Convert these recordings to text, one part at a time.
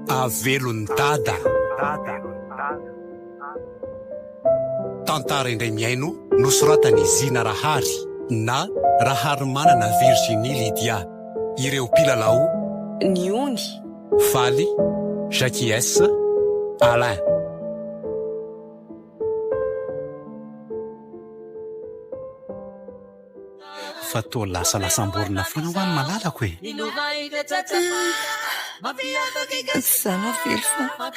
Avelony dada tantara indray miaino nosoratany Zina Rahary na Rahary manana Virginie Lydia. Ireo mpilalao Niony, Faly, Jacques, Alain. Fa toa lasalamborona foana ho any malalako e. zanao velo fa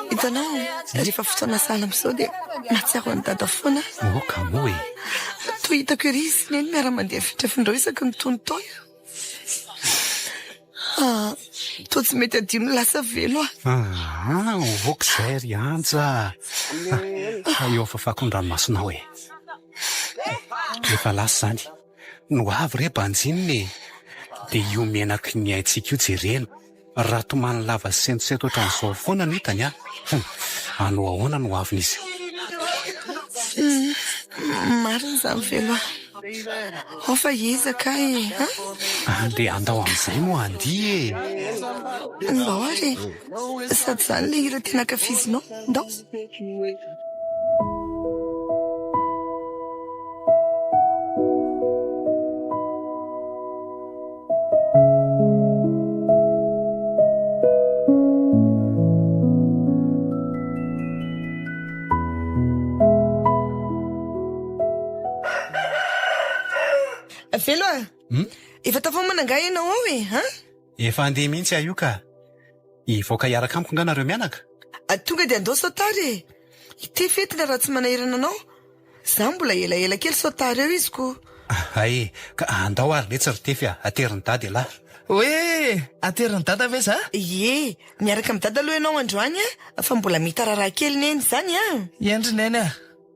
hitanao rehefa fotoana sala am'izao dia mahatsiaro any dada foana. Moka mo e. Toa hitako ery izy neny miara-mandeha fitrafindreo isaky ny tonotao. Toa tsy mety adino lasa velo Voka izay ry anja. Eo fafakondranomasonao e. Efa lasa zany no avy re banjininy dia io menaky ny aintsika io jerena. Raha tomany lava sentoseto ohatran'izao foana no hitany ano ahoana no aviny izy. marina izany velo ao fa ezaka Andeha andao amin'izay mo andia e. ndao ary sady zany le hira tena kafizinao ndao. Velo efa tafomana nga ianao ao e efa andeha mihitsy io ka ivoaka hiaraka amiko nga nareo mianaka. Tonga dia andao saotary ite fetina raha tsy manahirana anao. Za mbola elaela kely saotary eo izy ko. Ay ka andao ary letsy ry tefy ateriny dady lahy. Hoe ateriny dada ve za? Ie miaraka amin'ny dada aloha ianao androany fa mbola mitararaha kely neny zany Endrineny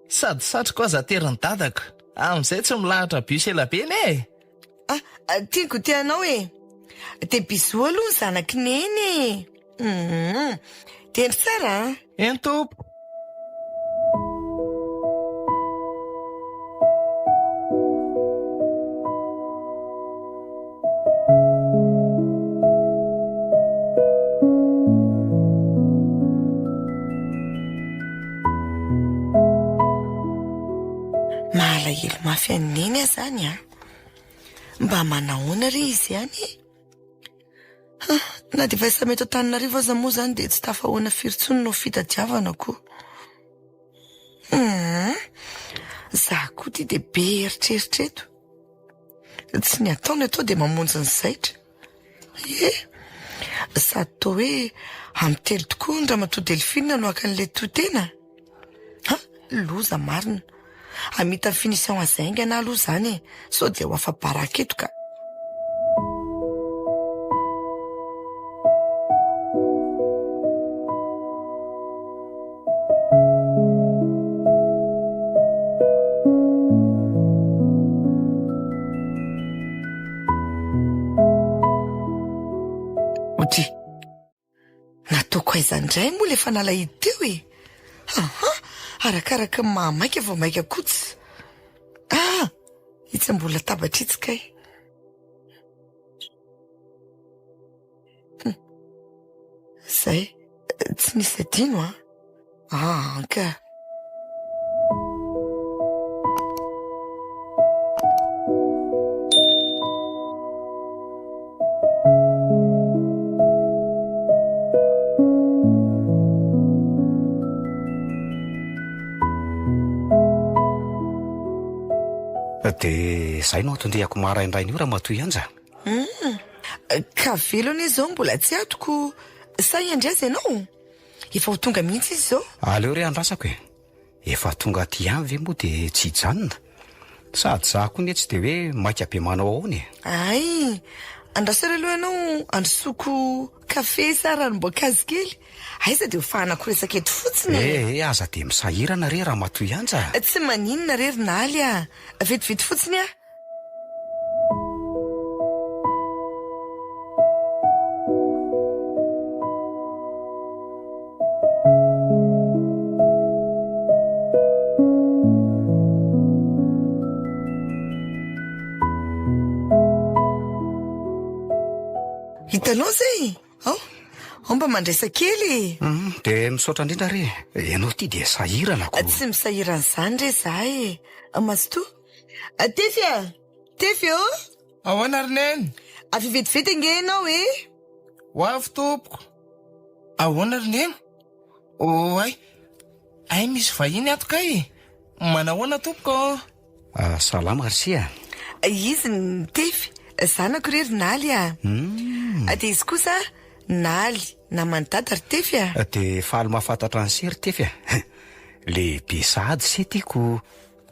sady satroka aza ateriny dadaka amin'izay tsy milahatra bus elabe ne. tiako tianao de biso aloha ny zanaky neny tendry tsara Eny tompo. malahelo mafy aneny zany mba manahoana ry izy ihany na dia efa mety Antananarivo aza moa zany dia tsy tafahoana firy no fitadiavana koa. Za koa ty dia be eritreritreto tsy ny ataony atao dia mamonjy ny zaitra sady toa hoe amin'ny telo tokoa ny Ramatoa Delphine no akan'ilay totena loza marina amita ny finition azaingana aloha zany sao dia ho afa-baraka eto ka. Ody nataoko aizany indray moa le fanalahidy teo arakaraka ny mahamaika vao maika kotsy. Itsy mbola tabatra itsy kay. Zay tsy nisy adino ka dia izay no atondriako maraindray io raha matoy anja. ka velony izao mbola tsy atoko sa iandriazy ianao efa ho tonga mihitsy izy izao. Aleo re andrasako efa tonga aty any ve moa dia tsy hijanona sady za koa ny tsy dia hoe maika be manao ahoany ay andrasara aloha ianao androsoko kafe sa ranom-boankazo kely aiza dia ho fahanako resaka eto fotsiny aza dia misahirana re raha matoy anja. tsy maninona re rinaly vetivety fotsiny hitanao zay ao mba mandresa kely de misaotra indrindra re ianao ty de sahirana ko tsy misahiran'izany re za masoto tefy ahoana rineny avy vetivety ange ianao ho avy tompoko ahoana rineny ay misy vahiny ato kay manahoana tompoko salama arsia izy ny tefy zanako rery naly de izy kosa naly namany-dady ary tefy de faly mahafantatra ny sery tefy le be sahady se tiako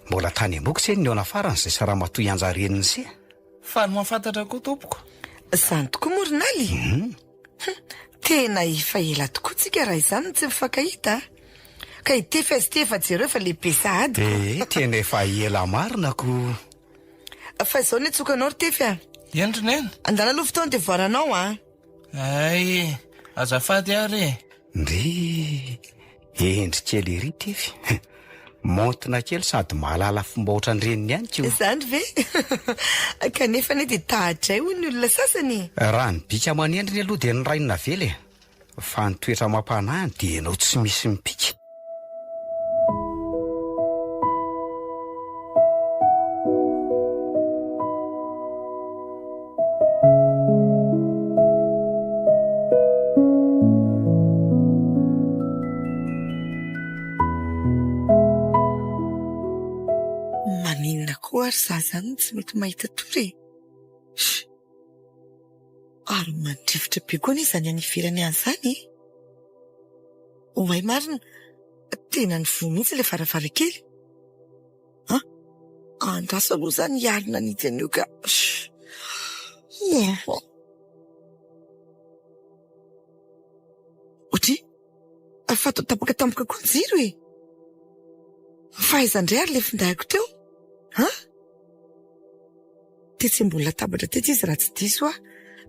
mbola tany amboko se ny eo nafarany zay saramatoy anjareniny se faly mahafantatra koa tompoko zany tokoa morinaly tena ifa ela tokoa tsika raha izany tsy mifankahita ka itefy azy ty efa jereo fa le be sahady de tena efa ela marinako fa izao ny atsokanao ry tefy endrinena andana aloha fotoana de voaranao ay azafady ary ndry endry kely ery tefy montina kely sady mahalala fomba ohatran'ireniny ihany ko zany ve kanefa ne de tahadray hoy ny olona sasany raha ny bika manendriny aloha de ny rainina vely fa ny toetra mampanahy de ianao tsy misy mipika ary za zany tsy mety mahita tory ary mandrivotra be koa ny izany any ivelany an'izany oay marina tena ny vo mihitsy le varavarakely andraso aloha zany ialina nidy an'io ka otry fatao tampoka koa ny jiro fahaizandray ary le findahako teo tetsy ambony latabatra tetsy izy raha tsy diso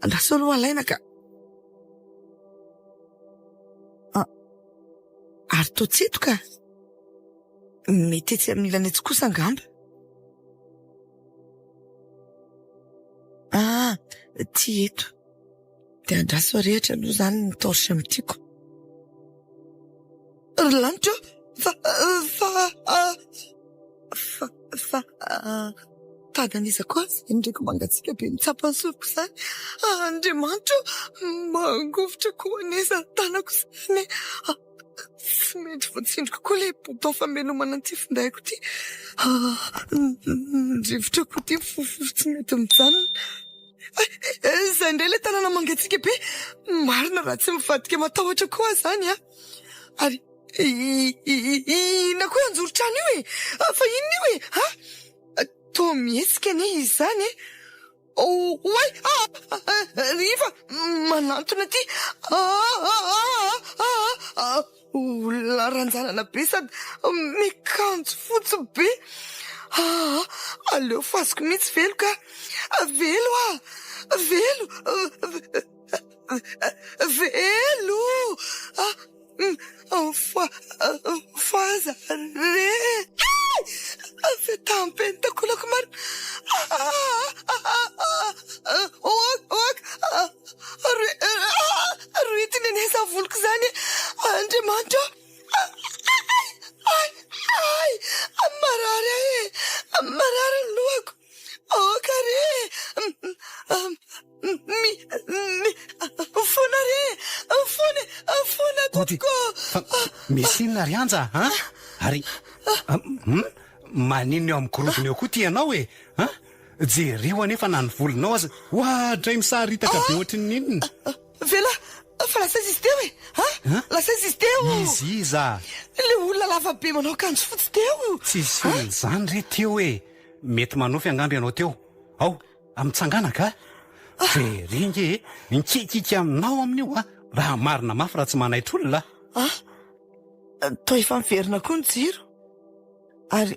andraso aloha alaina ka ary to tsy eto ka mety etsy amin'ny ilany etsy kosa angamba ty eto de andraso arehatra aloha zany ny torche amitiako ry lanitra tadanizako azy ndraiky mangatsika be mitsapany sofiko zany andriamanitra mangovotra koa aneza tanako zany tsy mety voatsindriko koa le bouton famelomana ty findaiko ty ndrivotra koa ty fofo tsy mety mijanona zay ndray le tanana mangatsika be marina raha tsy mivadika matahotra koa zany ary ina koa anjoro-trano io fa inona io to mietsika ane izy zany oay riva manantona ty laranjanana be sady mikanjo fotsy be aleo fazoko mihitsy velo ka velo faza re fetampeny takolako marina roetiny aneza voloko zany andriamanitra marary ny lohako kare fona totoko misy inona ry anja ary manino eo amin'ny gorodona eo koa ty ianao jereo anefa na ny volonao azy hoadray misaritaka be ohatrin'ny inona vela fa lasa izy teo lasa izy teo izy iza le olona lava be manao akanjo fotsy teo tsisy olona zany re teo mety manofy angamby ianao teo ao amintsanganaka veringe nikikika aminao amin'io raha marina mafy raha tsy manaitra olona to efa miverina koa ny jiro ary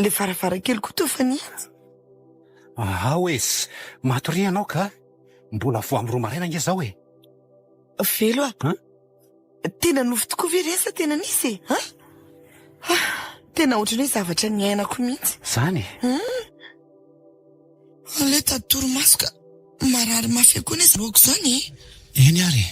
le varavarakely koa teo fa nihatsy matory ianao ka mbola vo amin'ny roa maraina nge zao velo tena nofo tokoa veresa tena nisy tena ohatrany hoe zavatra ny ainako mihitsy zany ale tady torimaso ka marary mafy koa ny roko zany. Eny ary.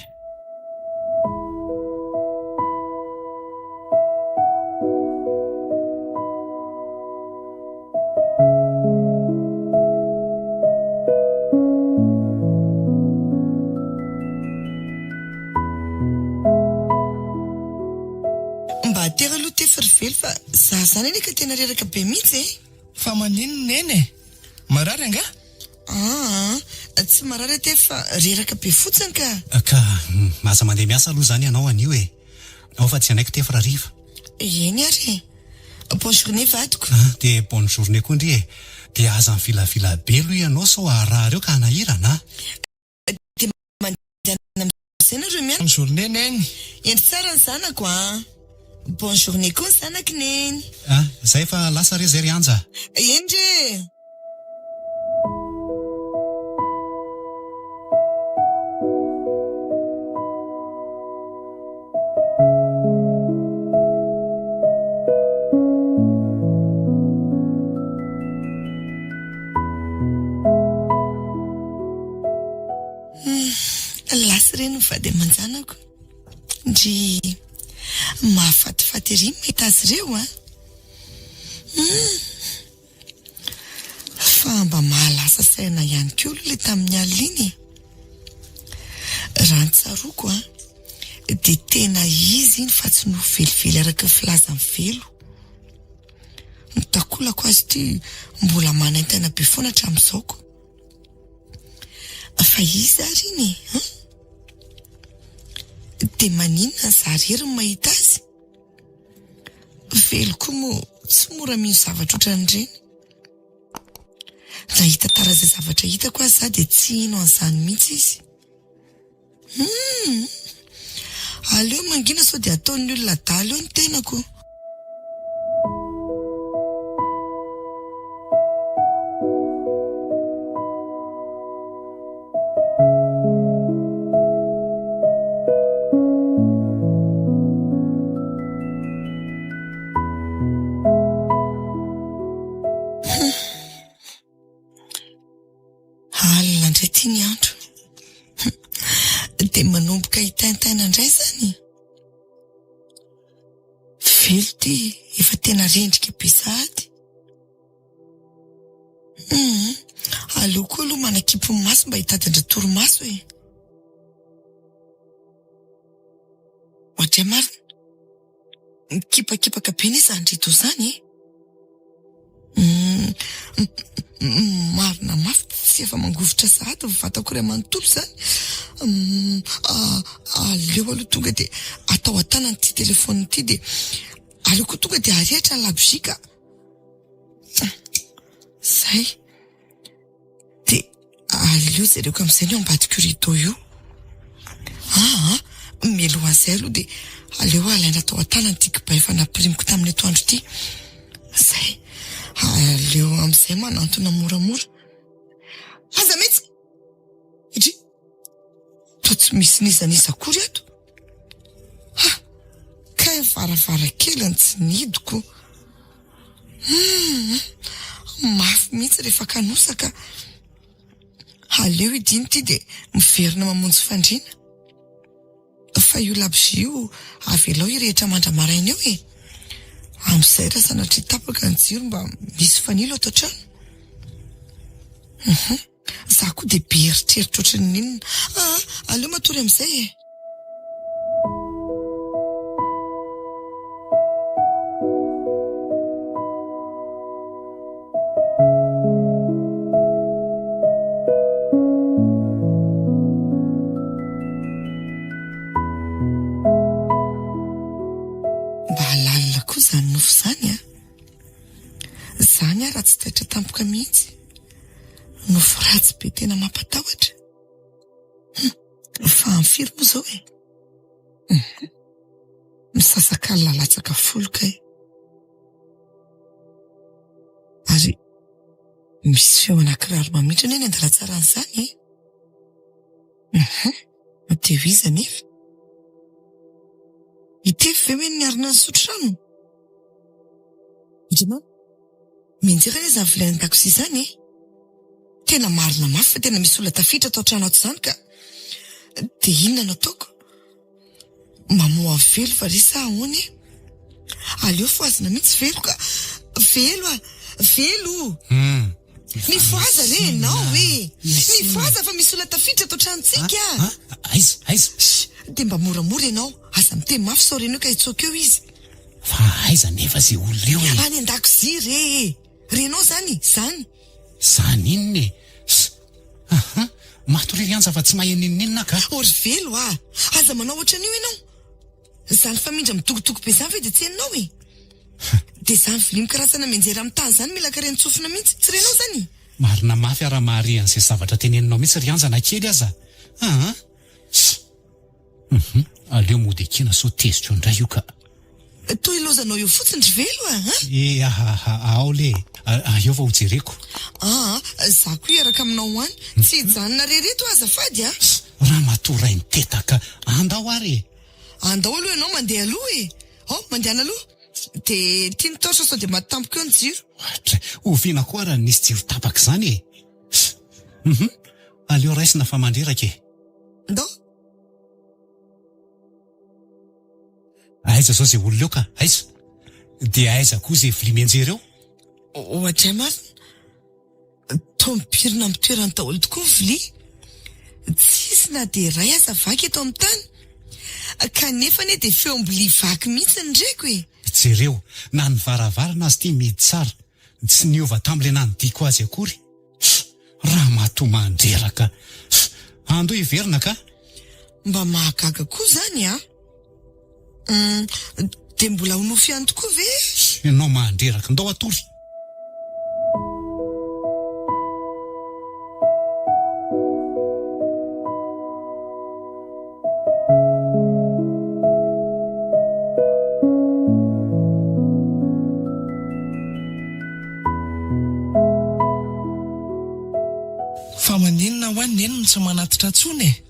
Mba atera aloha teferively fa za zany eny ka tena reraka be mihitsy Fa maninona eny? Marary anga? Tsy marary te fa reraka be fotsiny ka. Ka maza mandeha miasa aloha zany ianao anio e. Ao fa tsy anaiko tefra riva. Eny ary. Bonne journée vadiko. De bonne journée koa ndry e. De aza ny vilavila be aloha ianao so araha reo ka anahirana. De mandeha amin'izay nareo miana. Bonne journée neny. Endry tsara ny zanako Bonne journée koa ny zanako neny. Zay fa lasa re zay ry anja. Endry. Lasa reny vady aman-janako. Ndry mahafatifaty ery mety azy ireo fa mba mahalasa saina ihany koa aloha le tamin'ny alina iny. Raha ny tsaroko dia tena izy iny fa tsy no velively araka filaza ny velo. Ny takolako azy ty mbola manaintana be foana hatramin'izaoko. Fa izy ary iny dia maninona zarery mahita azy. Velo koa moa tsy mora mino zavatra ohatran'ireny. Raha hita tarazay zavatra hitako azy za dia tsy hino an'izany mihitsy izy. Aleo mangina sao dia ataon'ny olona dahalo eo ny tenako. Alina indray ity ny andro. Dia manomboka hitaintaina indray zany. Velo ty efa tena rendrika be sahady. Aleo koa aloha manakipy ny maso mba hitadindra torimaso e. Ohatra marina. Kipakipaka be ny izany rito zany marina mafy tsy efa mangovotra sahady vatako iray manontolo zany. Aleo aloha tonga dia atao an-tanany ity telefony ity dia aleo koa tonga dia arehatra ny labozika. Zay. Dia aleo zareo amin'izay ny eo ambadika rideau io. Mialoha an'izay aloha dia aleo alaina atao an-tanany ity kiba efa nampirimiko tamin'ny atoandro ity. Zay. Aleo amin'izay manantona moramora. Aza mihitsy. Indry. Toa tsy misy nizaniza akory ato. Kay varavarankeliny tsy nidiko. Mafy mihitsy rehefa kanosaka. Aleo idiny ity dia miverina mamonjy fandriana. Fa io labozia io avelao irehetra mandramaraina eo e. Amin'izay raha sanatria tapaka ny jiro mba misy fanilo ato an-trano. Za koa dia be eritreritra ohatran'ny inona. Aleo matory amin'izay e. Zany raha tsy taitra tampoka mihitsy. Nofo ratsy be tena mampatahotra. Fa amfiry moa zao e. Misasak'alina latsaka folo kay. Ary misy feo anakiraro mamitra eny andala-tsara an'izany Mateviza nefa. Itefy ve ny arina ny sotrano? Hitanao? Minjera ny zavilan'ny dakozy izany tena marina mafy fa tena misy olona tafitra atao trano ato izany ka dia inona no ataoko? Mamoa velo fa resa ahoany e? Aleo foazina mihitsy velo ka velo mifoaza re ianao e, mifoaza fa misy olona tafitra atao tranontsika. Aiza Dia mba moramora ianao, aza miteny mafy sao renao ka hitsoaka eo izy. fa aiza nefa zay olona eo e? Any an-dakozia renao zany Zany inona e? Matory rianza fa tsy mahay ninninina ka? ory velo aza manao ohatran'io ianao. Zany famindra mitokotoko be zany ve dia tsy hainao e? Dia zany vilia karazana menjera amin'ny tany zany mila kareny tsofina mihitsy, tsy renao zany? Marina mafy ara mahary an'izay zavatra teneninao mihitsy rianjana kely aza. Aleo mody akina so tezitra indray io ka. Toy ilozanao eo fotsiny ry velo Ao le eo fa ho jereko. Za koa iaraka aminao any, tsy hijanona rereto azafady Raha matoray nitetaka andao ary. andao aloha ianao mandeha aloha e. Mandeha aloha dia tia nitoritra sao dia matampoka eo ny jiro. Oviana koa raha nisy jiro tapaka izany e. Aleo raisina fa mandreraka e. Ndao Aiza zao zay olona eo ka? Aiza? Dia aiza koa zay vilia menjera eo? ohatra marina tompirina amin'ny toerany daholo tokoa ny vilia. Tsisy na dia ray aza vaky eto amin'ny tany, kanefa ne dia feo ambilia vaky mihitsy ny reko e. Jereo, na ny varavarana azy tia mihidy tsara, tsy niova tam'le nanodiko azy akory. Raha matoa mandreraka. Ando hiverina ka? Mba mahagaga koa zany dia mbola honofy ihany tokoa ve? Ianao mandreraka ndao atory. Fa maninona ho any neniny tsy manatitra tsony e?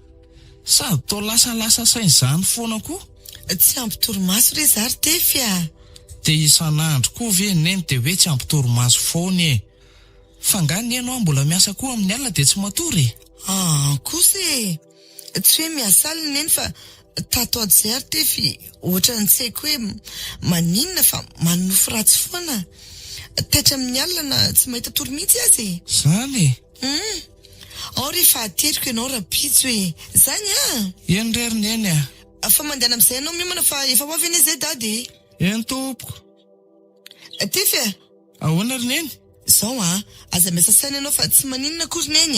Sady tao lasa sainy izany foana koa. Tsy ampy-torimaso re zary tefy Dia isan'andro koa ve neny dia hoe tsy ampy-torimaso foana e? Fa nga neno mbola miasa koa amin'ny alina dia tsy matory. Kosa e, tsy hoe miasa alina neny fa tato ato izay ary tefy ohatra ny tsy haiko hoe maninona fa manofy ratsy foana. Taitra amin'ny alina na tsy mahita tory mihitsy azy e. Zany e? Ao rehefa ateriko ianao rapitso e. Zany Eny rery neny fa mandehana amin'izay ianao miomana fa efa ho avy eny izay dady. Eny tompoko. Tefy Ahoana ry neny? Zao aza miasa saina ianao fa tsy maninona akory neny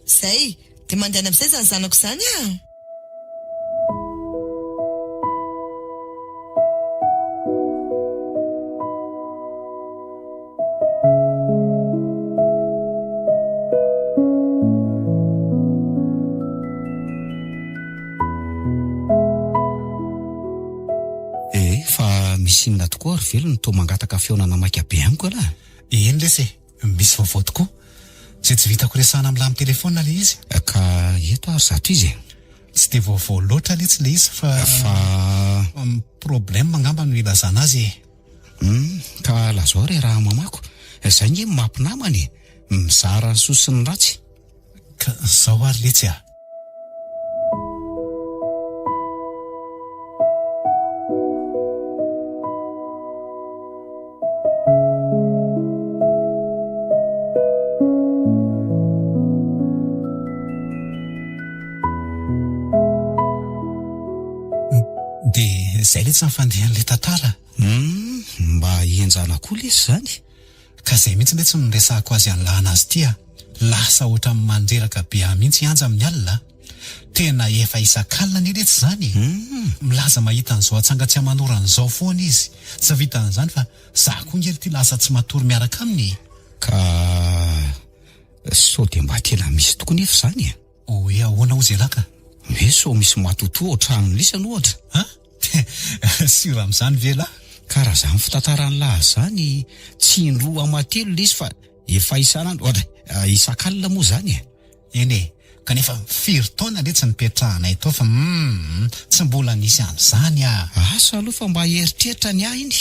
Zay dia mandehana amin'izay zany zanako zany Misy inona tokoa ary velona toa mangataka feonana maika be amiko ala. Eny lesy misy vaovao tokoa. Izay tsy vitako resahana amin'ny lahy telefona le izy. Ka eto ary zato izy. Tsy dia vaovao loatra le tsy le izy fa problème ngamba no ilazana azy. Ka lazao re raha mamako. Izay nge mampinamany mizara ny soa sy ny ratsy. Ka zao ary letsy dia izay le tsy nifandehan'ilay tantara. Mba hienjana koa le izy zany. Ka izay mihitsy le tsy niresahako azy an'lahana azy tia. Lasa ohatra mandreraka be mihitsy anja amin'ny alina. Tena efa isan-kalina ny letsy zany. Milaza mahita an'izao atsangatsy amanora an'izao foana izy. Tsy vita an'izany fa za koa ngely ty lasa tsy matory miaraka aminy. Ka sao dia mba tena misy tokoa nefa zany hoe ahoana ozy elaka? Hoe sao misy matotoa ohatran'ny lisana ohatra. Sira amin'izany vela. Ka raha zany fitantaran'ny lahy zany tsy indroa amatelo le izy fa efa isan'andro ohatra isan-kalina moa zany Eny kanefa firy taona le tsy nipetrahanay tao fa tsy mbola nisy an'izany Asa aloha fa mba heritreritra ny iny.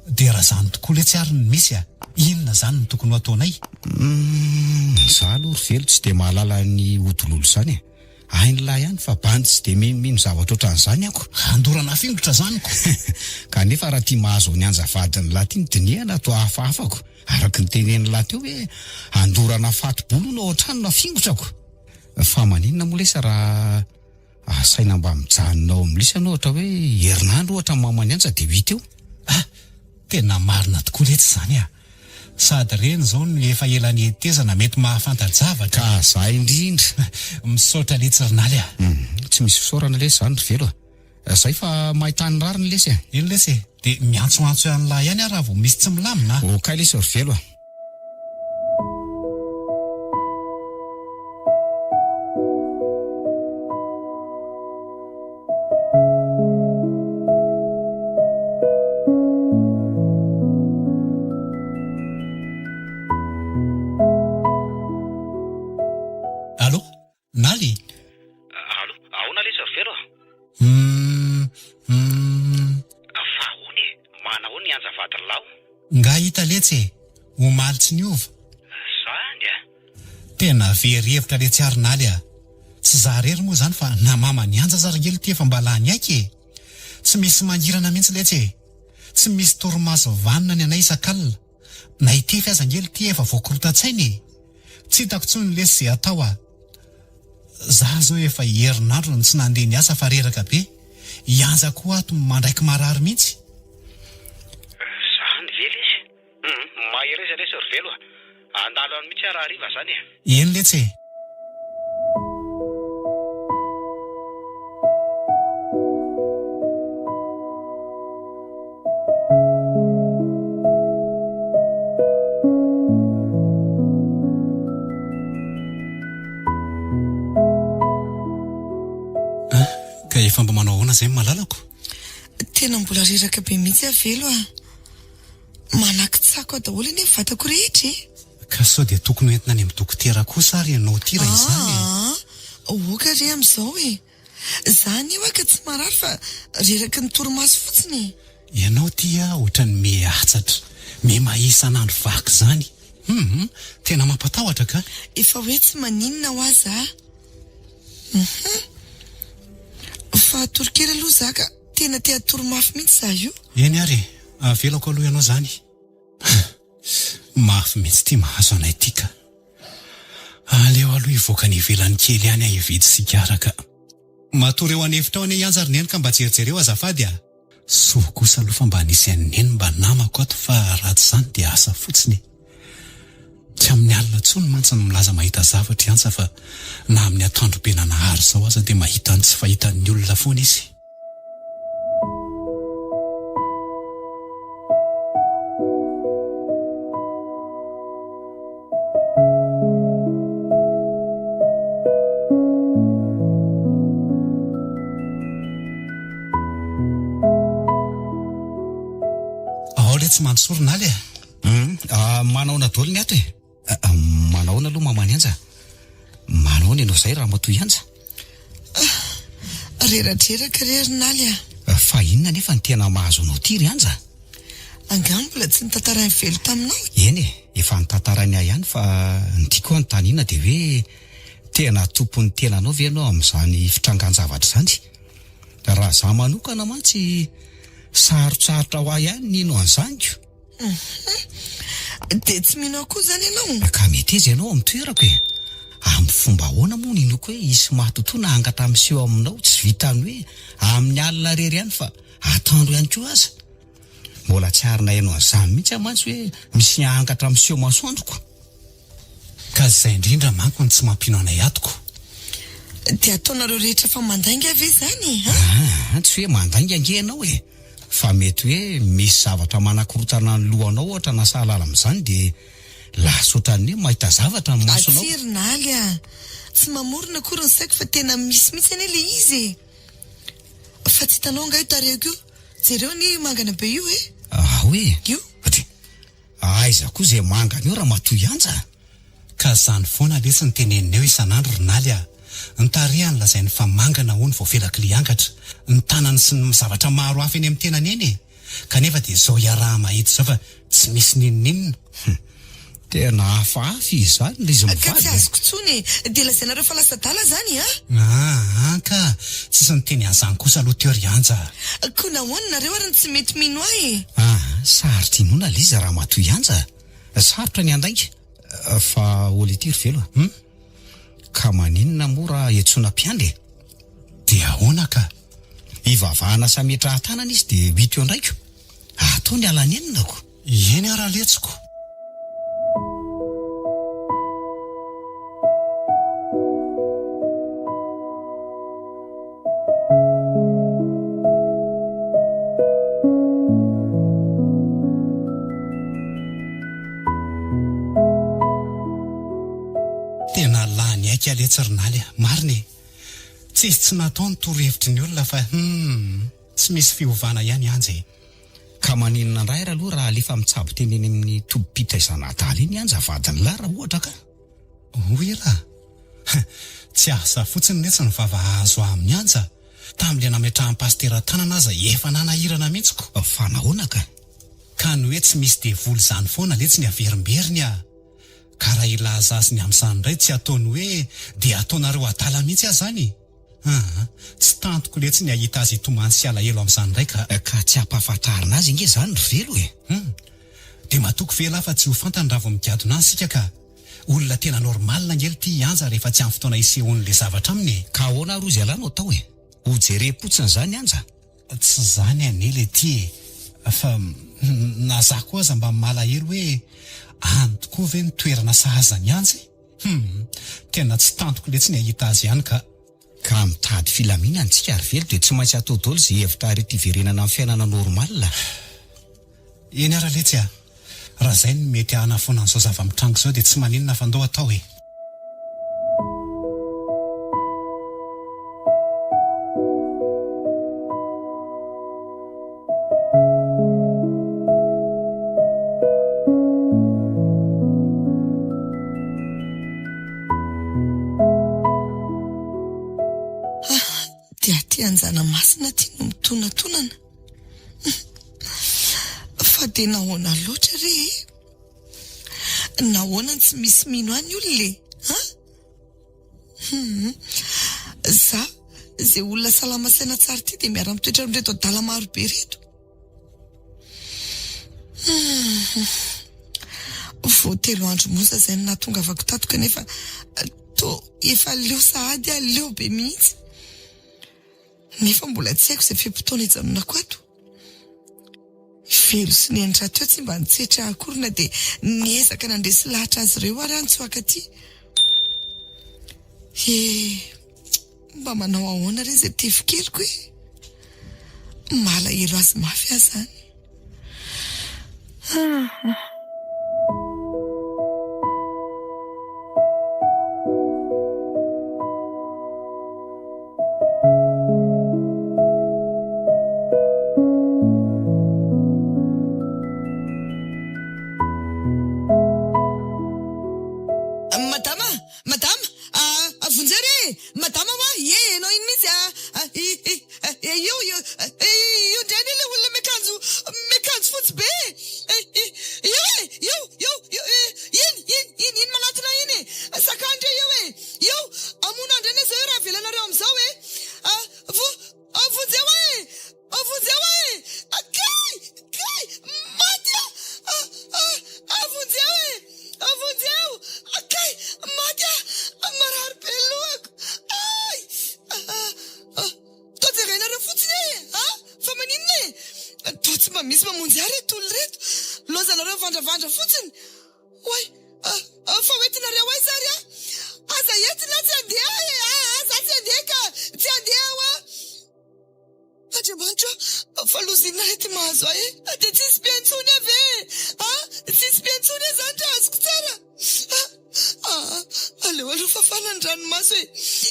Dia raha zany tokoa le tsy ary ny misy inona zany no tokony ho ataonay? Za aloha ry velo tsy dia mahalala ny odilolo zany hainy lahy ihany fa bandy tsy dia mino zavatra ohatran'izany ako. Andorana fingotra zaniko. Kanefa raha tia mahazo ny anjavadiny lahy tia ny dinihana atao hafahafako. Araka ny tenen'ny lahy teo hoe andorana fato-bolo no ohatrany na fingotrako. Fa maninona moa lesa raha asaina mba mijanona ao amin'lisana ohatra hoe herinandro ohatra mamany anja dia hita eo. Tena marina tokoa letsy zany sady reny zao no efa ela ny hetezana mety mahafanta-javatra. Ka za indrindra misaotra letsy rinaly tsy misy fisaorana lesy zany ry velo zay fa mahitany rariny lesy iny lesy dia miantsoantso ihany lahy ihany raha vao misy tsy milamina. Okay lesy ry velo nga hita letsy omalitsy ny ova zany tena very-hevitra letsy arinaly tsy za rery moa zany fa namama ny anja zarangely ty efa mbalany aiky tsy misy mangirana mihitsy letsy tsy misy torimaso vanina ny anay isan-kalina na itefy azangely ty efa voakorotatsainy tsy hitako tsony lesy zay atao za zao efa herinandro no tsy nandeha ny asa fa reraka be ianja koa ato mandraiky marary mihitsy. Mahereza lesy ry velo andalo any mihitsy raha hariva zany eny letsy ka efa mba manao ahoana zay malalako? Tena mbola reraka be mihitsy velo manakitsako daholo ny vatako rehetra ka sao dia tokony entina any amin'ny dokotera kosa ary ianao tira izany oka re amin'izao zany io ka tsy marary fa reraky ny torimaso fotsiny. Ianao tia ohatrany mihatsatra mimahisan'andro vaky zany tena mampatahotra ka efa hoe tsy maninona ho aza fa torokely aloha zaka tena tia toromafy mihitsy za io. Eny ary avelako aloha ianao zany mafy mihitsy ty mahazo anay tika aleo aloha hivoaka ny ivelany kely ihany hividy sigaraka matory eo anevitra ao ane ianjary neny ka mba jerijereo azafady soa kosa aloha fa mba nisy aneny mba namako ato fa ratsy zany dia asa fotsiny tsy amin'ny alina tsony mantsy ny milaza mahita zavatra iantsa fa na amin'ny atandro-pena nahary zao aza dia mahita ny tsy fahitan'ny olona foana izy. Tsy mansorinaly manaona dolo ny ato manaona aloha mamany anja manaona ianao zay raha matoy anja reratreraka rerinaly fa inona nefa ny tena mahazo anao ty ry anja angano mbola tsy nitantarany velo taminao eny efa nitantarany ahy ihany fa ny tiako ny taniana dia hoe tena tompony tena anao ve ianao amin'izany fitrangan-javatra zany raha za manokana mantsy sarotsarotra ho ahy ihany nino an'izanyko dia tsy minao koa zany ianao ka mety izy ianao amin'ny toerako amin'ny fomba ahoana moa ninoko hoe isy mahatotoana angatra miseho aminao tsy vitany hoe amin'ny alina rery ihany fa atandro ihany koa aza mbola tsy arina ianao an'izany mihitsy amantsy hoe misy angatra miseho masoandroko ka zay indrindra manko ny tsy mampino anay atoko dia ataonareo rehetra fa mandainga ave zany tsy hoe mandainga ange ianao fa mety hoe misy zavatra manakorotana ny lohanao ohatra na sahalala amin'izany dia lasotrany hoe mahita zavatra ny masonao atsirinaly tsy mamorona akory ny saiko fa tena misy mihitsy ane le izy fa tsy hitanao nga io tareko io jereo ny mangana be io hoe io aiza koa zay mangana io raha matoy anja ka zany foana lesy ny tenenina eo isan'andro rinaly ny tarehany lazainy fa mangana ho ny voavelaka liangatra ny tanany sy ny zavatra maro hafa eny amin'ny tenany eny kanefa dia zao iaraha mahita zao fa tsy misy ninninina. Tena hafahafa izany ilay izy ka tsy mivady. azoko tsony dia lazainareo fa lasa dala zany Ka tsisy nyteny an'izany kosa aloha teo ry Anja. ko nahoana nareo ary ny tsy mety mino ahy Sarotra inona ilay izy raha matoy Anja. Sarotra ny andaika. Fa olitiry velo. Ka maninona moa raha iantsona mpiandry? Dia ahoana ka? Ivavahana sametra tanana izy dia vito eo indraiko. Ataony alany eninako. Eny ara letsiko. Tena lany aika aletsirinaly mariny. Tsy izy tsy natao ny torohevitry ny olona fa tsy misy fiovana ihany Anja. Ka maninona indray raha aloha raha alefa mitsabo teny eny amin'ny tobim-pita izanadaly iny Anja vadiny lahy raha ohatra ka. Hoy raha. Tsy asa fotsiny netsy ny vavahazo amin'ny Anja. Tamin'ilay nametrahan'ny pastera tanana aza efa nanahirana mihitsiko. Fa nahoana ka? Ka ny hoe tsy misy devoly izany foana letsy ny averimberiny ka raha ilaza azy ny amin'izany indray tsy ataony hoe dia ataonareo adala mihitsy azy zany. Tsy tantoko letsy ny ahita azy hitomany sy alahelo amin'izany indray ka tsy ampahafantarina azy inge zany ry velo dia matoko vela fa tsy ho fantany raha vao migadona any sika ka. Olona tena normalina ngely ity Anja rehefa tsy amin'ny fotoana isehoan'ilay zavatra aminy. Ka ahoana rozy ala no atao ho jerepotsiny zany Anja? Tsy zany anely ety fa naza koa aza mba malahelo hoe any tokoa ve ny toerana sahazany Anja. Tena tsy tantoko letsy ny ahita azy ihany ka mitady filaminana tsika ry velo dia tsy maintsy atao daholo izay hevitra arety hiverenana amin'ny fiainana normalina. Eny ara letsy raha izay no mety hanafona an'izao zava-mitrango izao dia tsy maninona fa andao atao dia ty anjana masina ty no mitonantonana fa dia nahoana loatra re nahoana tsy misy mino any olona za zay olona salama saina tsara ty dia miara mitoetra amin'reto adala maro be reto vao 3 andro mosa zay no nahatonga avako tato kanefa to efa leo sahady leo be mihitsy nefa mbola tsy haiko izay fe-potoana hijanonako ato. Velo sy ny endra teo tsy mba nitsetra akorina dia niezaka nandresy lahatra azy ireo ary antsoaka aty. Mba manao ahoana re izay tevi-keliko malahelo azy mafy azy zany. Misy mamonjy ary tolo reto lozanareo vandravandra fotsiny oay fa hoentinareo ay zary aza entina tsy andeha aza tsy andeha ka tsy andeha andriamanitra fa lozinina rety mahazo ahy dia tsisy mpiantsony ave tsisy mpiantsony zany ra azoko tsara aleo aloha fa fanany ranomaso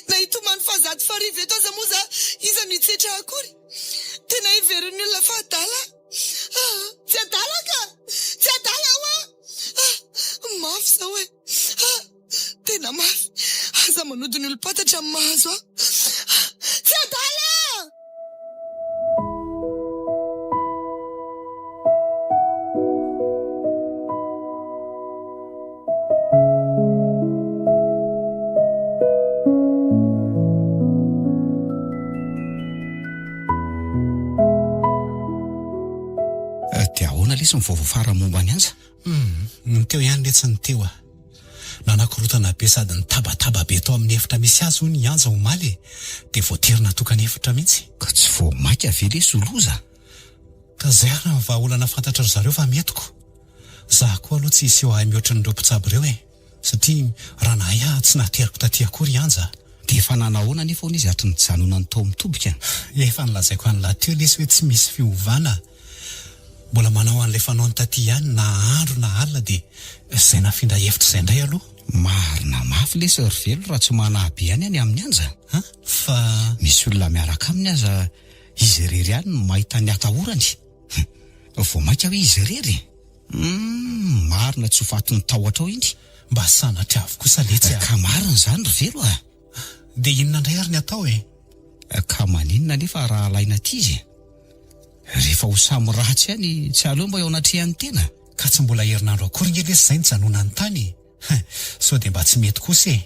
na hitomany fahazady farivo eto aza moa za iza no hitsetra akory tena hiverin'ny olona fa adala tsy adala ka tsy adala mafy zao tena mafy aza manodiny olo-patatra amin'ny mahazo tsy adala ahoana lesy nyvaovao momba ny anja? Ny teo ihany letsy ny teo nanakorotana be sady ny tabataba be tao amin'ny efitra misy azy ny anja omaly dia voaterina tokany efitra mihitsy. Ka tsy voamaika ve lesy loza? Ka zay ary mba olana fantatra ry zareo fa metiko. Zaho koa aloha tsy hisy eo ahay mihoatra ny mpitsabo ireo satria raha nahay tsy nateriko taty akory anja. Dia efa nanahoana nefa izy hatry ny janonany tao mitobika? Efa nilazaiko an'la teo lesy hoe tsy misy fiovana. Mbola manao an'ilay fanaony taty ihany na andro na alina dia izay nafindra hevitra izay indray aloha. Marina mafy lesy ry velo raha tsy manahabe ihany any amin'ny anja. Fa misy olona miaraka aminy aza izy rery ihany no mahita ny atahorany. Voamaika hoe izy rery. Marina tsy ho faty ny tahotra ao iny. Mba sanatra avokoa sa letsy. Ka marina izany ry velo Dia inona indray ary ny atao Ka maninona nefa raha alaina ity izy? Rehefa ho samy ratsy ihany tsy aleo mba eo anatrehany tena. Ka tsy mbola herinandro akory nge lesy izay ny janona ny tany. Sao dia mba tsy mety kosa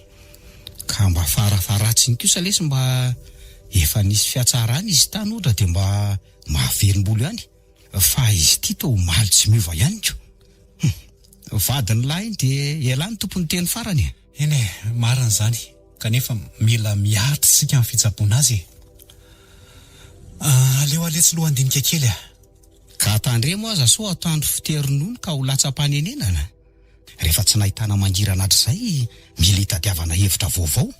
Ka mba farafaratsy ny kosa lesy mba efa nisy fiatsarany izy tany ohatra dia mba mahaverim-bolo ihany. Fa izy ity toa omaly tsy miova ihany ko. Vadiny lahy dia ela ny tompony teny farany. Eny marina izany. Kanefa mila miaritra sika amin'ny fitsaboana azy. Aleo aletsy loha andinika kely Ka tandremo aza so atandro fiterinony ka ho latsa-panenenana. Rehefa tsy nahitana mangirana hatr'izay mila hitadiavana hevitra vaovao.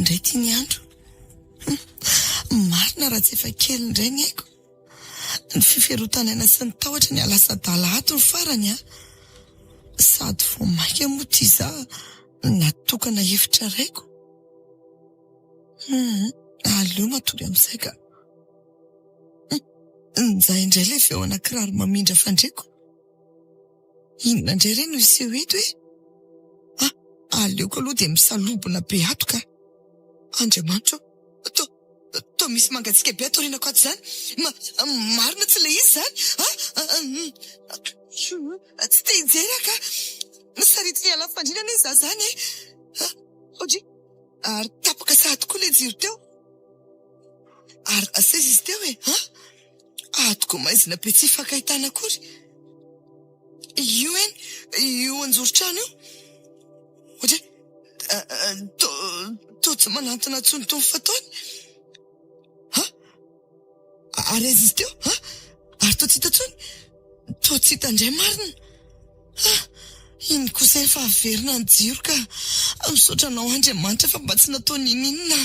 Indray tia ny andro marina raha tsy efa kely indray ny haiko ny fiferotanaina sy ny tahotra ny alasadala ato ny farany sady voamaika moa ty za natokana hevitra raiko aleo matory amin'izay ka nizay indray ilay feo anakiraro mamindra fandreko inona indray ireny no iseho eto hoe aleoko aloha dia misalobona be ato ka Andriamanitra, to misy mangatsika be atorianako ato izany. Marina tsy ilay izy izany. Tsy te hijery ka. Saritiny ala fandrinana izy zany. Ohatry ary tapaka sahady koa ilay jiro teo. Ary aseza izy teo atoko maizina be tsy hifankahitana akory. Io io anjoro-trano io. Ohatry to tsy manantona tsonotony fataony. Ary aiza izy teo? Ary to tsy hita tsony? To tsy hita indray marina? Iny kosa efa averina ny jiro ka misaotra anao Andriamanitra fa mba tsy nataony inona.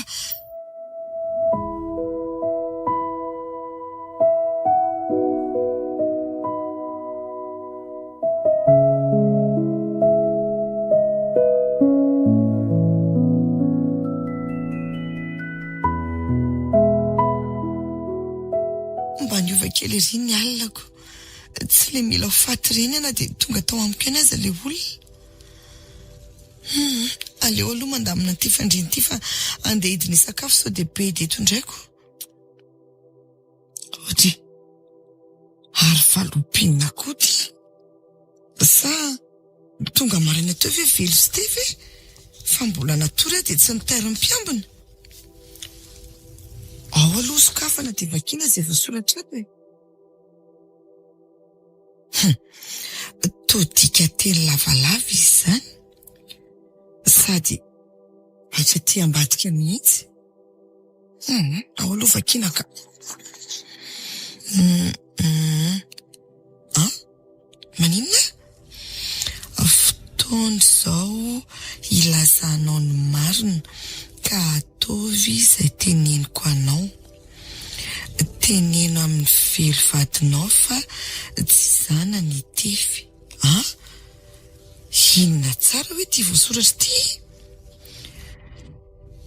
Kely ry ny alinako tsy le mila ho faty reny ana dia tonga tao amiko eny aza le olona. Aleo aloha mandamina ty fandriny ty fa andeha hidiny sakafo sao dia be deto indraiko. Ohatry ary valopinina koa ty sa tonga maraina teo ve velo sy te ve fa mbola natory dia tsy nitairy mpiambina. Ao aloha sokafana dia vakiana izay voasoratra ato todika teny lavalava izy izany sady atsy ty ambadika mihitsy. Ao aloha vakiana ka. Maninona? Fotoana izao ilazanao ny marina ka ataovy izay teneniko anao. Teneno amin'ny velo vadinao fa tsy zana ny tefy. Inona tsara hoe ty voasoratra ty?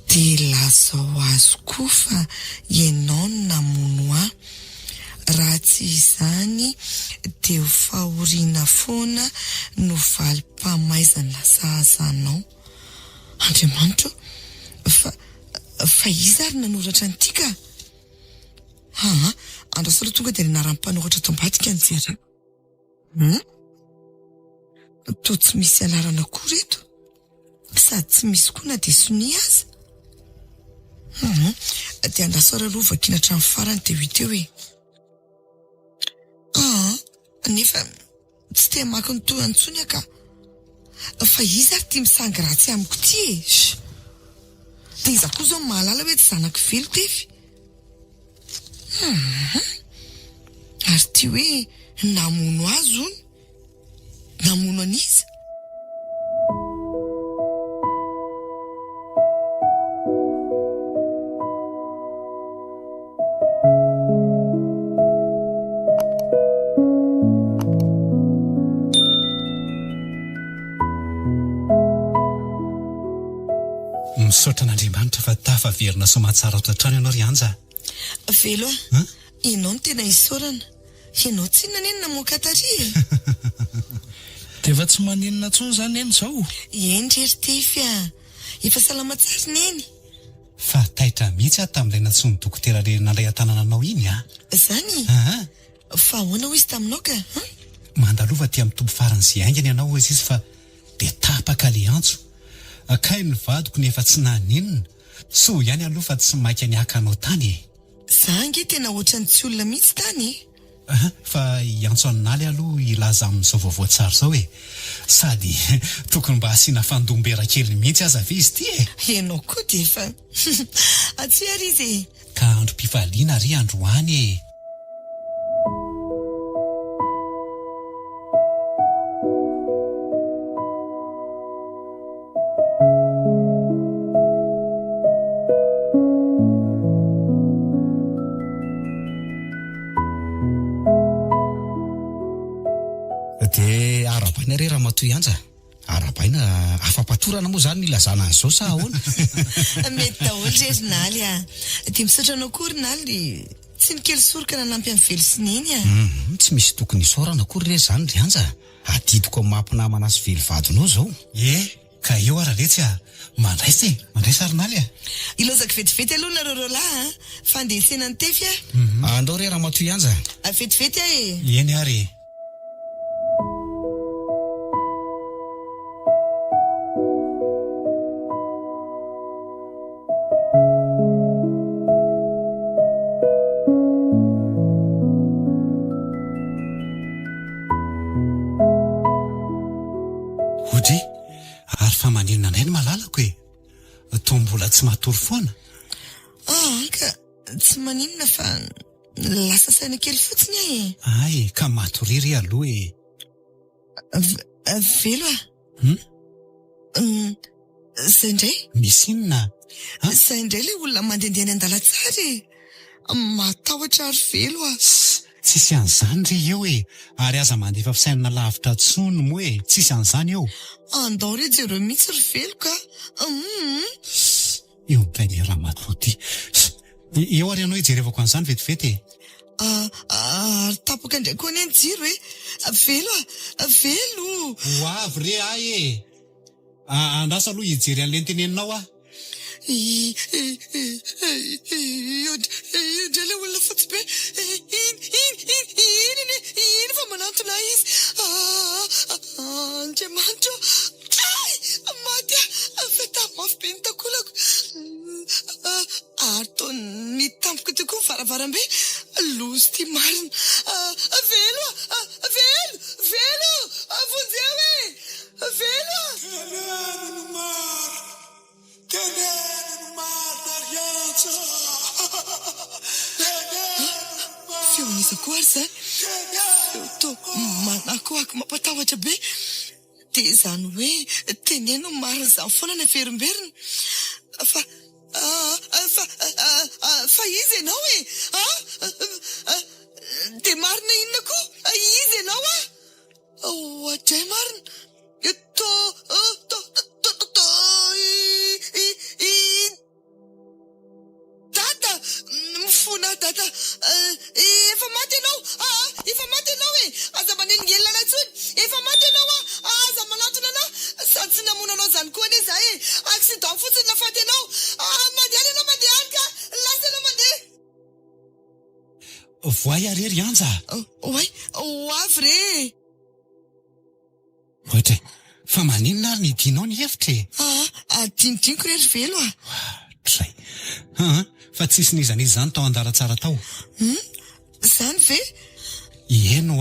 Dia lazao azo koa fa ianao no namono ahy. Raha tsy izany dia ho fahoriana foana no valim-pamaizana sahazanao. Andriamanitra, fa izy ary nanoratra an'ity ka? Andrasara tonga dia nianaram-panoratra ato ambadika ny jery. To tsy misy anarana koa reto. Sady tsy misy koa na dia sonia aza. Dia Andrasara aloha vakina hatramin'ny farany dia hita eo nefa tsy te hamaky ny toy antsony ka. Fa izy ary tia misangy ratsy amiko ty dia iza koa zao mahalala hoe tsy zanako velo tefy. Ary ty hoe namono azy ony. Namono an'iza. Misaotra n'Andriamanitra fa tafaverina somatsara ato an-trano ianao ry Anja. Velo ianao no tena isaorana. Ianao tsy nanenina mokatary. Dia efa tsy maninona intsony izany eny izao. Endrery tefy efa salama tsara neny. Fa taitra mihitsy tamin'ilay natsony dokotera le nandray an-tanana anao iny Zany fa ahoana ho izy taminao ka? Mandalova ty amin'ny tombo faran'izay aingany ianao izy fa dia tapaka le antso. Akay ny vadiko nefa tsy naninona. So ihany aloha fa tsy maika niaka anao tany. Zangy tena ohatran'ny tsy olona mihitsy tany. Fa iantso an'naly aloha ilaza amin'izao vaovao tsara zao sady tokony mba asiana fandombera kely mihitsy aza ve izy ty Ianao koa dia efa atsy ary izy ka androm-pifaliana ry androany dia arabaina re raha matoy anja. Arabaina afa-patorana moa zany nilazana an'izao sa ahoana? mety daholo rery naly dia misaotra anao koa ry naly tsy nikely soroka nanampy amin'ny velo sy neny tsy misy tokony isaorana koa re zany ry anja. Adidiko amin'ny mampinamana sy velivadinao zao. ka eo araletsy mandraisy ary naly ilozako vetivety aloha nareo roalahy fandehitsena ny tefy andao re raha matoy anja. Vetivety eny ary ary fa maninona indray ny malalako to mbola tsy matory foana ka tsy maninona fa lasa saina kely fotsiny ay ka matoriry aloha velo zay indray misy inona zay indray le olona mandendehany an-dalatsara matahotra ary velo tsisy an'izany ry eo ary aza mandefa fisainana lavitra tsony mo tsisy an'izany eo andao re jereo mihitsy ry velo ka eo mitainy raha matoty eo ary ianao hijerevako an'izany vetivety ary tapaka indray koa ny jiro velo velo ho avy re ay andrasa aloha hijery an'le nyteneninao indray le olona fotsy be iny fa manantona izy andriamanitra maty fetamafy be ny takolako ary to ny tampoko tokoa ny varavarambe lozy ty marina velo velo vonjeo velo feonizako ary zany to manakoako mampatahotra be dia zany hoe teneno marina zany foana ny averimberina fa izy ianao dia marina inona koa izy ianao ohatray marina data mifona data efa maty ianao aza maneno ngelana ntsony efa maty ianao aza manatona anao sady tsy namona anao zany koa ane zay accident fotsiny nafaty ianao mandeha ianao mandeha any ka lasa ianao mandeha voay arery anja. Oay, avy re. Ohatra fa maninona ary ny dinao ny hevitra e? Adinidiniko rery velo a. Tray. Fa tsisy nizanizy zany tao andara-tsara tao. Zany ve? Eno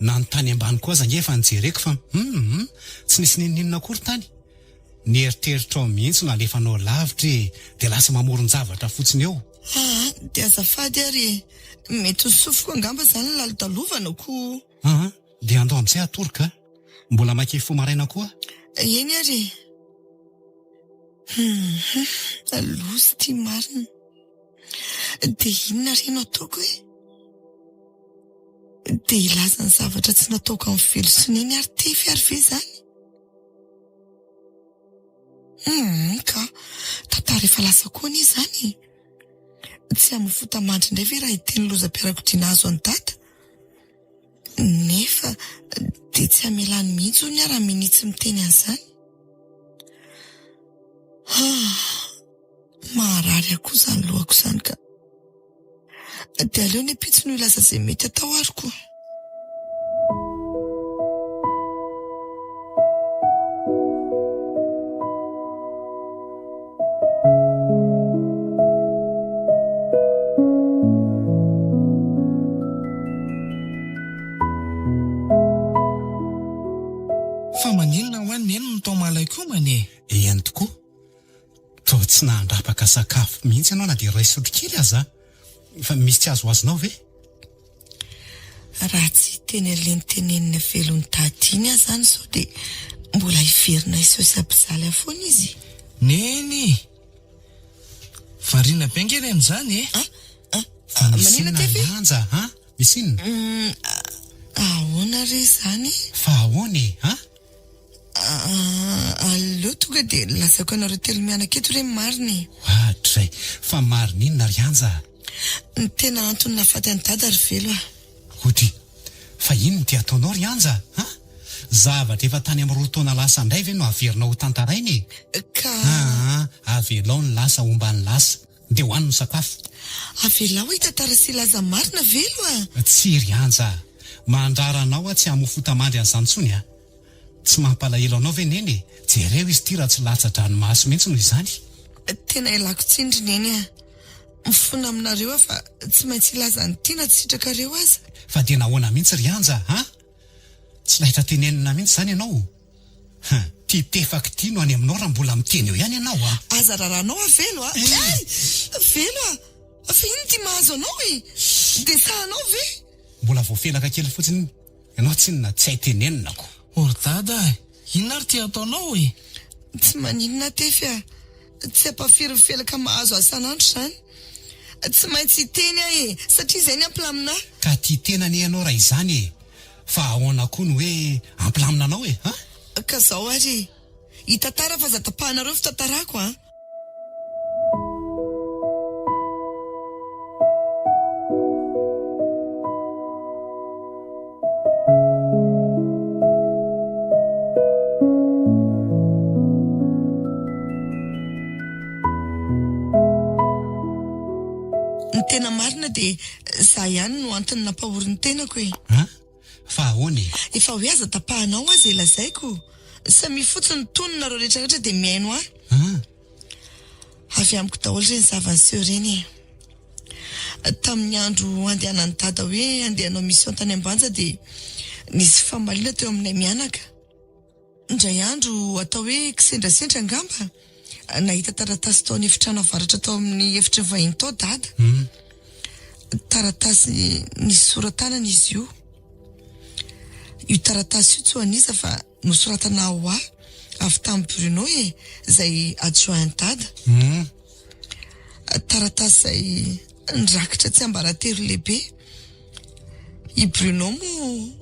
na ny tany ambany koa aza ngefa nijereko fa tsy nisy ninona akory tany. Nieritreritra ao mihitsy no alefanao lavitra dia lasa mamoron-javatra fotsiny eo. Dia azafady ary mety nisofoko angamba zany ny lalitalovana ko. Dia andao amin'izay atoroka. Mbola makefy fo maraina koa. Eny ary. Lozy tia marina. Dia inona reno ataoko e? Dia ilaza ny zavatra tsy nataoko amin'ny velosoneny ary tefy ary ve zany? Ka tantara efa lasa koa ny zany. Tsy amofota mandry indray ve raha iteny lozam-piarakodia azo any data? Nefa dia tsy hamelany mihitsy ny raha minitsy miteny an'izany. Maharary akoho zany lohako zany ka. Dia aleo ny apitsy no ilaza izay mety atao ary koa. Fa maninona ho any eny no tao malay koa mane? Ihany tokoa. Toa tsy nahandrapaka sakafo mihitsy ianao na dia iray sotro kely aza. Fa misy tsy azo azonao ve? Raha tsy teny alenitenenina velon'ny tadiny aho zany sao dia mbola hiverina iseo sy ampizaly afoana izy. Neny variana bengereny zany e? Fa misy inona lanja, misy inona? Ahoana re zany? Fa ahoana Aleo tonga dia lasako anareo telo mianan-keto re mariny. Tray, fa marina inona ry anja? Ny tena antony nafaty any dada ry velo a. Hody, fa ino no dia ataonao ry anja? Zavatra efa tany amin'ny roa taona lasa indray ve no averinao ho tantarainy? Ka avelao ny lasa ombany lasa dia hoanino sakafo. avelao hitantara sy laza marina velo a. Tsy ry anja, mandraranao tsy hamofota mandry an'izany tsony tsy mampalahelo anao ve neny? Jereo izy ty raha tsy latsa-dranomaso mihitsy no izany. Tena ilako tsindrina eny a. Mifona aminareo fa tsy maintsy ilaza ny tiana tsy sitrakareo aza. Fa dia nahoana mihitsy ry anja, tsy lahitra tenenina mihitsy zany ianao. Ty tefaka ty no any aminao raha mbola miteny eo ihany ianao Aza raranao velo a. Velo a. Fa ino ty mahazo anao e? Dia sahanao ve? Mbola voafelaka kely fotsiny. Ianao tsy nona tsy hay teneninako. Ordada, inona ary ty ataonao e? Tsy maninona tefy a. Tsy ampafiry felaka mahazo asan'andro zany. Tsy maintsy teny ahe satria izay ny ampilamina. Ka ty tena ny ianao raha izany fa ahoana koa no hoe ampilamina anao e? Ka zao ary hitantara fa zatapahanareo fitantarako Ny tena marina dia za ihany no antony nampahorin'ny tenako e. Fa ahoana? Efa hoe aza tapahanao aza ilazaiko. Samy fotsiny tononareo rehetrarehetra dia miaino avy amiko daholo reny zava-niseho reny tamin'ny andro andehanan'ny dada hoe andehanao mission tany ambanja dia nisy famaliana teo aminay mianaka. Indray andro atao hoe kisendrasendra angamba nahita taratasy tao ny efitrano avaratra tao amin'ny efitra vahiny tao dada. Taratasy nisy soratanana izy io. Io taratasy io tsy ho anisa fa nosoratana ho avy tamin'ny Bruno izay adjoint dada. Taratasy izay nrakitra tsy ambaratero lehibe. I Bruno mo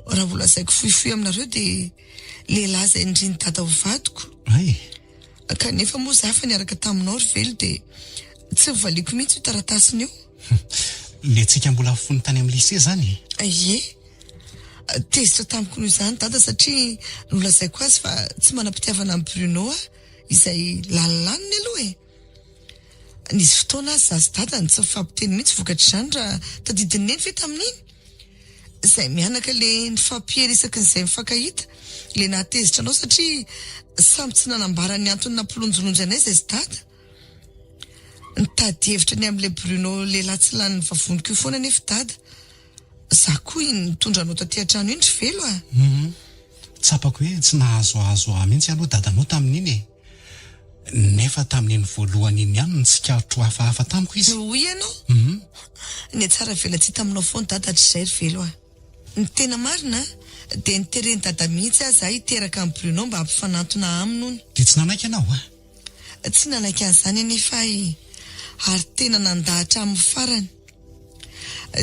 raha volazaiko fohifohy aminareo dia lehilahy izay nindriny dada ho vadiko. Kanefa moa zafa niaraka taminao ry velo dia tsy valiako mihitsy io taratasiny io. Le tsika mbola fony tany amin'ny lycée zany? Ie. Tezitra tamiko noho izany dada satria nolazaiko azy fa tsy manam-pitiavana amin'ny Bruno izay lalilaniny aloha nisy fotoana azy zasy dadany tsy fampiteny mihitsy vokatra izany raha tadidiny neny ve tamin'iny izay mianaka le nifampiherisaka n'izay mifankahita le nahatezitra anao satria samy tsy nanambara ny antony nampilonjolonjy anay izay sy dada nitady hevitra ny amin'ilay Bruno lehilahy tsy lany vavoniko io foana nefa dada za koa nitondra anao taty an-trano indry velo a tsapako hoe tsy nahazoazo mihitsy aloha dadanao tamin'iny nefa tamin'iny voalohany iny ihany ny tsikaritro hafahafa tamiko izy hoy ianao ny tsara vela tsy taminao foana dada hatrizay ry velo a ny tena marina dia nitereny dada mihitsy aza hiteraka amin'ny Bruno mba hampifanantona aminy ony dia tsy nanaiky ianao tsy nanaiky an'izany anefa ary tena nandahatra amin'ny farany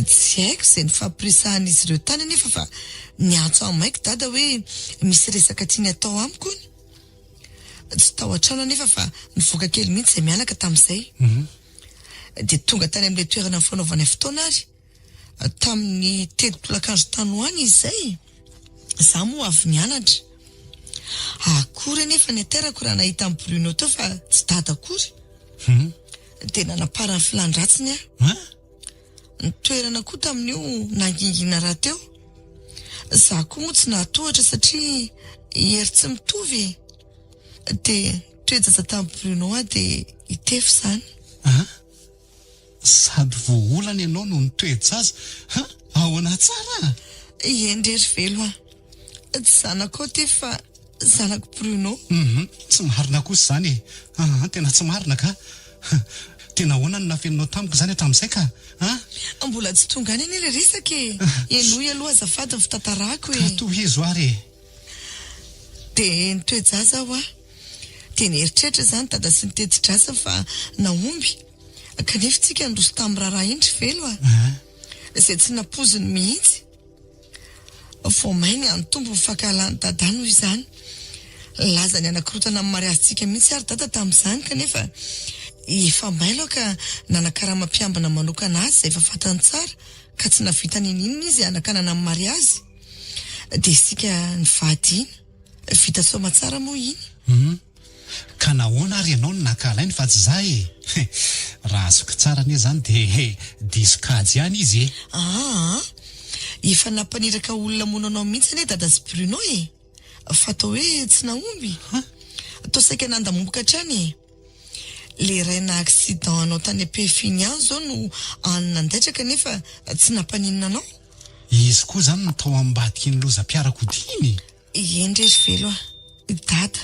tsy haiko izay nifampiresahan'izy ireo tany anefa fa niantso amin'ny maiko dada hoe misy resaka tiany atao amiko ony tsy tao an-trano anefa fa nivoaka kely mihitsy izay mianaka tamin'izay dia tonga tany amin'ilay toerana ny fanaovana fotoana ary tamin'ny telopolakandro tanoany izay za moa avy nianatra akory anefa ny aterako raha nahita amin'ny Bruno teo fa tsy dada akory dia nanaparany filandratsiny ny toerana koa tamin'io nangingina raha teo za koa moa tsy nahatohatra satria hery tsy mitovy dia toejaza tamin'ny Bruno dia hitefy izany sady voaolana ianao no nitoejaza ahoana tsara endrery velo tsy zanako te fa zanako Bruno tsy marina kosa izany tena tsy marina ka tena ahoana no nafeninao tamiko izany hatramin'izay ka mbola tsy tonga any ilay resaka enoy aloha azafady ny fitantarako ka tohizo ary dia nitoejaza aho dia nieritreritra izany dada sy niteti-drasa fa naomby kanefa tsika ndroso tamin'ny raharaha indry velo izay tsy napoziny mihitsy vao mainy anotombo mifankahalany dada noho izany laza ny anankirotana amin'ny mariazintsika mihitsy ary dada tamin'izany kanefa efa mailo ka nanakaramampiambana manokana azy izay efa fantany tsara ka tsy navita nin'inona izy anakanana amin'ny mariazy dia isika nivadina vita soma tsara moa iny ka nahoana ary ianao no nakalainy fa tsy za raha azoko tsara anie izany dia diskajy ihany izy efa nampaniraka olona monanao mihitsy ane dada sy Bruno fa atao hoe tsy naomby atao saika nandamomboka hatrany le raina accident anao tany am-pefiny any zao no nandaitra nefa tsy nampaninina anao izy koa izany no tao ambadiky ny lozam-piarakodiny endrery velo dada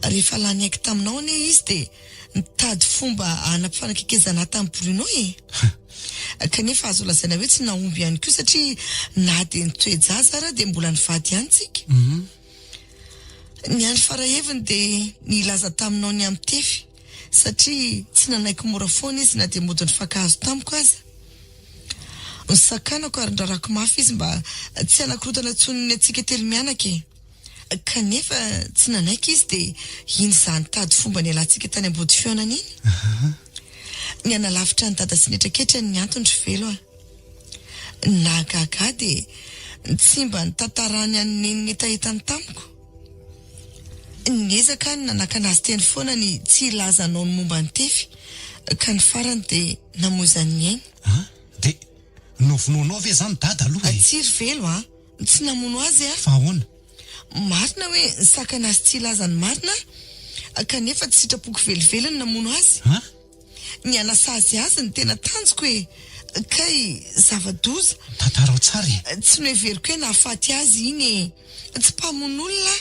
rehefa lany aiky taminao ane izy dia nitady fomba hanampifanakaikezana tamin'ny Bruno kanefa azo lazaina hoe tsy naomby ihany koa satria na dia nitoejaza ara dia mbola nivady ihany tsika ny any faraheviny dia nilaza taminao ny amin'ny tefy satria tsy nanaiky mora foana izy na dia mody ny fankahazo tamiko aza nisakanako ary ndrarako mafy izy mba tsy anankirotana tsoniny atsika telo mianaka kanefa tsy nanaiky izy dia iny izany tady fomba ny alantsika tany ambody fionana iny ny analavitra ny dada sy netraketra ny antondry velo nagaga dia tsy mba nitantarany anyneny etaetany tamiko niezaka ny nanakanazy teny foana ny tsy ilazanao ny momba ny tefy ka ny farany dia namozany ainy dia novonoanao ve izany dada aloha tsiry velo tsy namono azy fa ahoana marina hoe nisakana azy tsy ilazany marina kanefa tsy sitrapoky velively ny namono azy ny anasazy azy ny tena tanjoko kay zava-doza tantarao tsara tsy no heveriko hoe nahafaty azy iny tsy mpamon'olona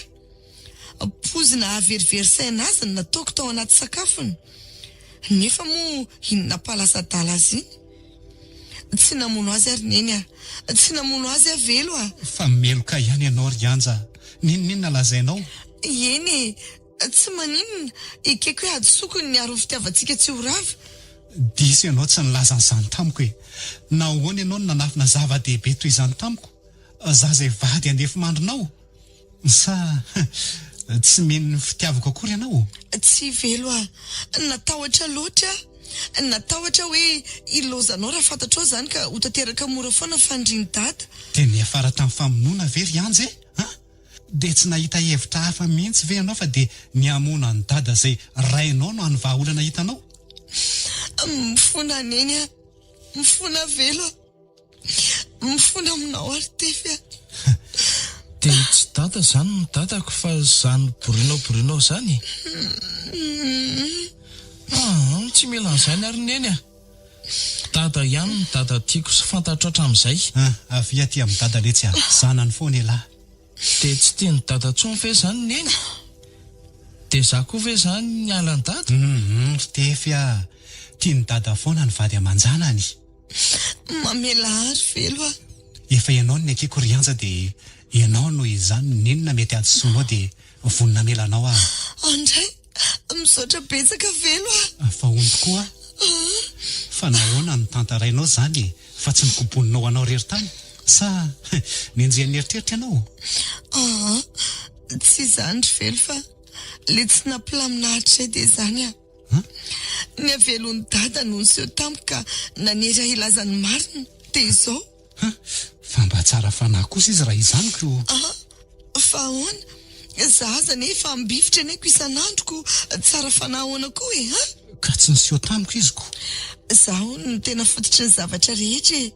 pozina averiverysaina azy ny nataoko tao anaty sakafony nefa moa inona palasadala azy iny tsy namono azy ary neny tsy namono azy velo fa meloka ihany ianao ry anja ninona lazainao eny tsy maninona ekeko hoe adisokony ny aro ny fitiavantsika tsy ho rava diso ianao tsy nilaza n'izany tamiko nahoana ianao no nanafina zava-dehibe toy izany tamiko za izay vady andefy mandrinao sa tsy mino ny fitiavako akory ianao tsy velo natahotra loatra natahotra hoe ilozanao raha fantatrao izany ka ho tanteraka mora foana fandriny dada dia niafara tamin'ny famonoana ve ry anja dia tsy nahita hevitra hafa mihitsy ve ianao fa dia niamona ny dada izay rainao no hany vahaolana hitanao mifona neny a, mifona velo a, mifona aminao ary tefy a. Dia tsy dada zany no dadako fa zany borinao zany. Tsy mila an'izany ary neny a. Dada ihany ny dada tiako sy fantatra hatramin'izay. Avy aty amin'ny dada letsy a, zanany foana lahy. Dia tsy tiany dada tsony ve zany neny? Dia za koa ve zany ny alan'ny dada? Tefy a, tiany dada foana ny vady aman-janany. Mamela ary velo a. Efa ianao ny akiko rianja dia ianao no izany ninona mety adysoanao dia vonina melanao a. Andray, misaotra betsaka velo a. Fa hono tokoa. Fa nahoana ny tantarainao zany fa tsy nikoboninao anao rery tany sa nenjehan'ny eritreritra ianao? Tsy izany ry velo fa le tsy nampilamina hatrizay dia izany a. Ny avelon'ny dada no niseho tamiko ka nanery ilazany marina dia izao. Fa mba tsara fanahy kosa izy raha izany ko. Fa ahoana? Za aza nefa mibifitra anayko isan'androko tsara fanahy ahoana koa e ha? Ka tsy niseho tamiko izy ko. Zaho no tena fototry ny zavatra rehetra e.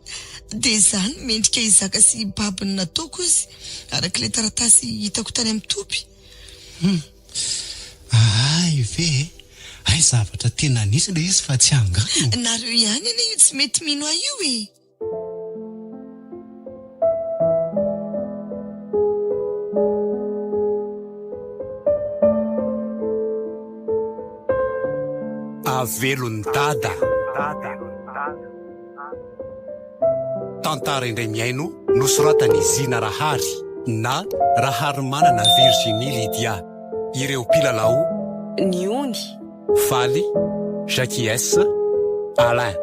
Dia izany mendrika izaka sy babiny nataoko izy arak'ilay taratasy hitako tany amin'ny topy. Ay ve? Ay zavatra tena nisy le izy fa tsy angano. Nareo ihany anie io tsy mety mino ahy io e. Avelon'ny dada. Tantara indray miaino nosoratany Zina Rahary na Rahary manana Virginie Lydia. Ireo mpilalao Niony, Faly, Jackie S, Alain.